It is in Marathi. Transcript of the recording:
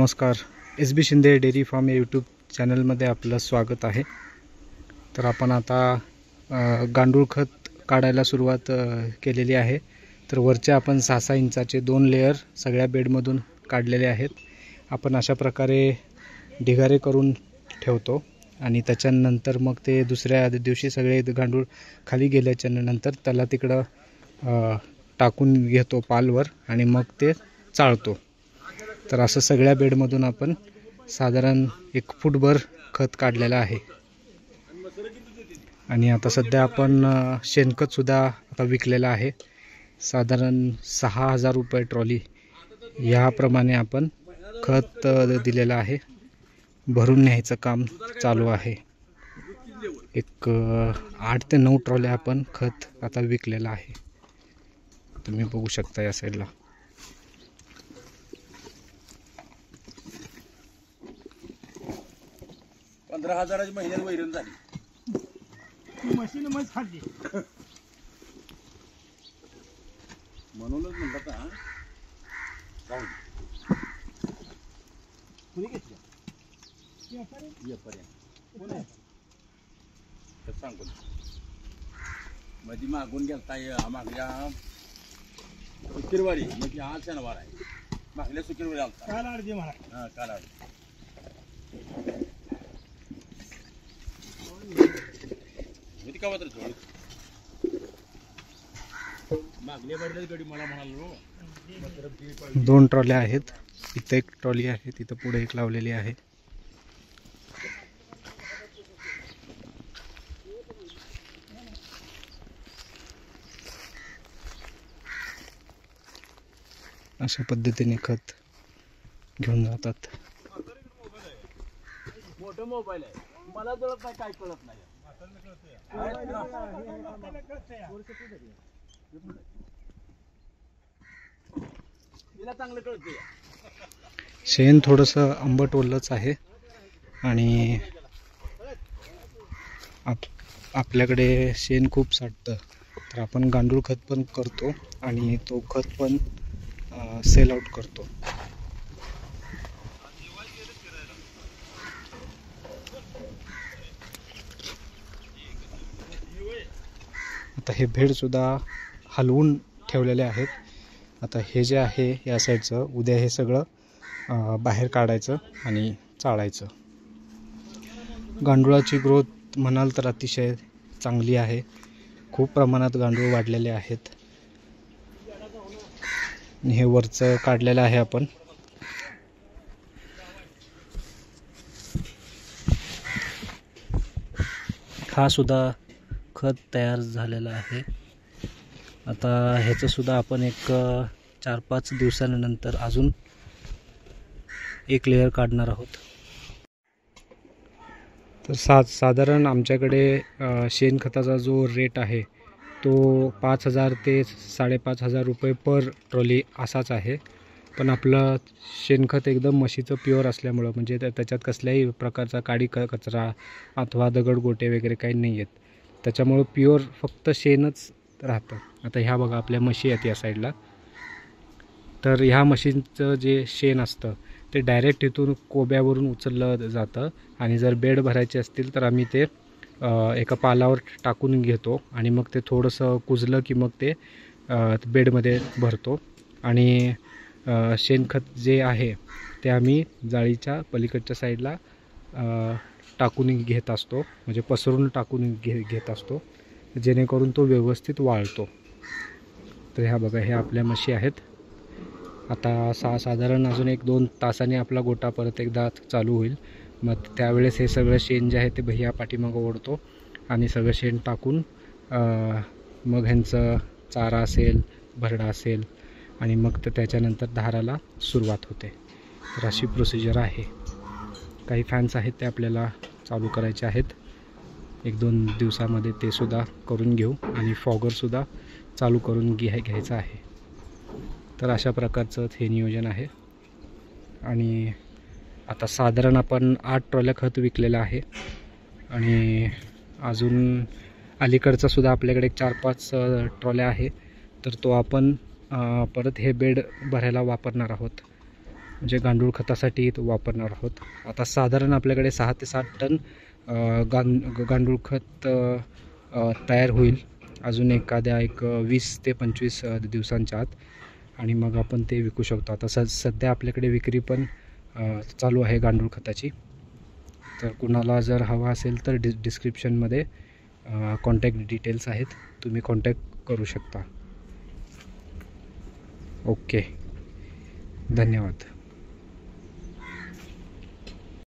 नमस्कार, SB शिंदे डेअरी फार्म या यूट्यूब चॅनलमध्ये आपलं स्वागत आहे। तर आपण आता गांडूळ खत काढायला सुरुवात केलेली आहे। तर वरचे आपण 6-6 इंचाचे 2 लेयर सगळ्या बेडमधून काढलेले आहेत। आपण अशा प्रकारे ढिगारे करून ठेवतो आणि त्याच्यानंतर मग ते दुसऱ्या दिवशी सगळे गांडूळ खाली गेल्याच्या नंतर त्याला तिकडं टाकून घेतो पालवर आणि मग ते चाळतो। तर असं सगळ्या बेडमधून आपण साधारण 1 फूटभर खत काढलेलं आहे। आणि आता सध्या आपण शेणखत सुद्धा आता विकलेलं आहे। साधारण 6000 रुपये ट्रॉली याप्रमाणे आपण खत दिलेलं आहे। भरून न्यायचं काम चालू आहे। एक 8 ते 9 ट्रॉल्या आपण खत आता विकलेलं आहे। तुम्ही बघू शकता या साईडला। $15,000 महिन्यात वैरण झाली। मशीन मस्त खाल्ली म्हणूनच म्हणलं का जाऊ कुणी घेतलं सांगतो मध्ये मागून गेलता मागल्या शुक्रवारी म्हणजे हा शनिवार आहे। मागल्या शुक्रवारी आलता काल आडदी मला हां काल आडदी का मात्र मागल्या बारीला गडी मला म्हणालो 2 ट्रॉल्या आहेत। इथे 1 ट्रॉली आहे, तिथं पुढे 1 लावलेली आहे। अशा पद्धतीने खत घेऊन जातात। मोठा मोबाईल आहे, मला कळत नाही काय कळत नाही। चांगलं कळतंय। शेण थोडंसं आंबट ओलच आहे आणि आपल्याकडे शेण खूप साठतं। तर आपण गांडूळ खत पण करतो आणि तो खत पण सेल आउट करतो। आता हे भेड सुद्धा हलवून ठेवलेले आहेत। आता हे जे आहे या साईडचं उद्या हे सगळं बाहेर काढायचं आणि चाळायचं। गांडुळाची ग्रोथ म्हणाल तर अतिशय चांगली आहे। खूप प्रमाणात गांडूळ वाढलेले आहेत। हे वरचं काढलेलं आहे आपण। हा सुद्धा खत तयार झालेला आहे। आता ह्याचं सुद्धा आपण एक 4-5 दिवसानंतर अजून 1 लेयर काढणार आहोत। तर साधारण आमच्याकडे शेणखताचा जो रेट आहे तो 5000 ते 5500 रुपये पर ट्रॉली असाच आहे। पण आपलं शेणखत एकदम म्हशीचं प्युअर असल्यामुळं म्हणजे त्याच्यात कसल्याही प्रकारचा काडी कचरा अथवा दगडगोटे वगैरे काही नाही आहेत। त्याच्यामुळं प्युअर फक्त शेणच राहतं। आता ह्या बघा आपल्या म्हशी आहेत या साईडला। तर ह्या म्हशींचं जे शेण असतं ते डायरेक्ट इथून कोब्यावरून उचललं जातं आणि जर बेड भरायचे असतील तर आम्ही ते एका पालावर टाकून घेतो आणि मग ते थोडंसं कुजलं की मग ते बेडमध्ये भरतो। आणि शेणखत जे आहे ते आम्ही जाळीच्या पलीकडच्या साईडला टाकून घेत असतो, म्हणजे पसरून टाकून घेत असतो जेणेकरून तो व्यवस्थित वाळतो। तर ह्या बघा हे आपल्या म्हशी आहेत। आता साधारण अजून 1-2 तासाने आपला गोटा परत एकदा चालू होईल। मग त्यावेळेस हे सगळं शेण जे आहे ते भैया पाठीमागं ओढतो आणि सगळं शेण टाकून मग ह्यांचं चारा असेल, भरडा असेल आणि मग त्याच्यानंतर धाराला सुरुवात होते। तर अशी प्रोसिजर आहे। काही फॅन्स आहेत ते आपल्याला चालू करायचे आहेत। 1-2 दिवसामध्ये ते सुद्धा करून घेऊ आणि फॉगरसुद्धा चालू करून घ्यायचं आहे। तर अशा प्रकारचं हे नियोजन आहे। आणि आता साधारण आपण 8 ट्रॉल्या खत विकलेलं आहे आणि अजून अलीकडचा सुद्धा आपल्याकडे 4-5 ट्रॉल्या आहे। तर तो आपण परत हे बेड भरायला वापरणार आहोत। जे गांडूळ खतासाठी वापरणार आहोत. आता साधारण आपल्याकडे 6 ते 7 टन गांडूळ खत तयार होईल अजून एखाद्या 20 ते 25 दिवसांच्या आत, आणि मग आपण ते विकू शकतो. आता सध्या आपल्याकडे विक्री पण चालू आहे गांडूळ खताची. तर कुणाला जर हवा असेल तर डिस्क्रिप्शनमध्ये कॉन्टॅक्ट डिटेल्स आहेत, तुम्ही कॉन्टॅक्ट करू शकता. ओके, धन्यवाद.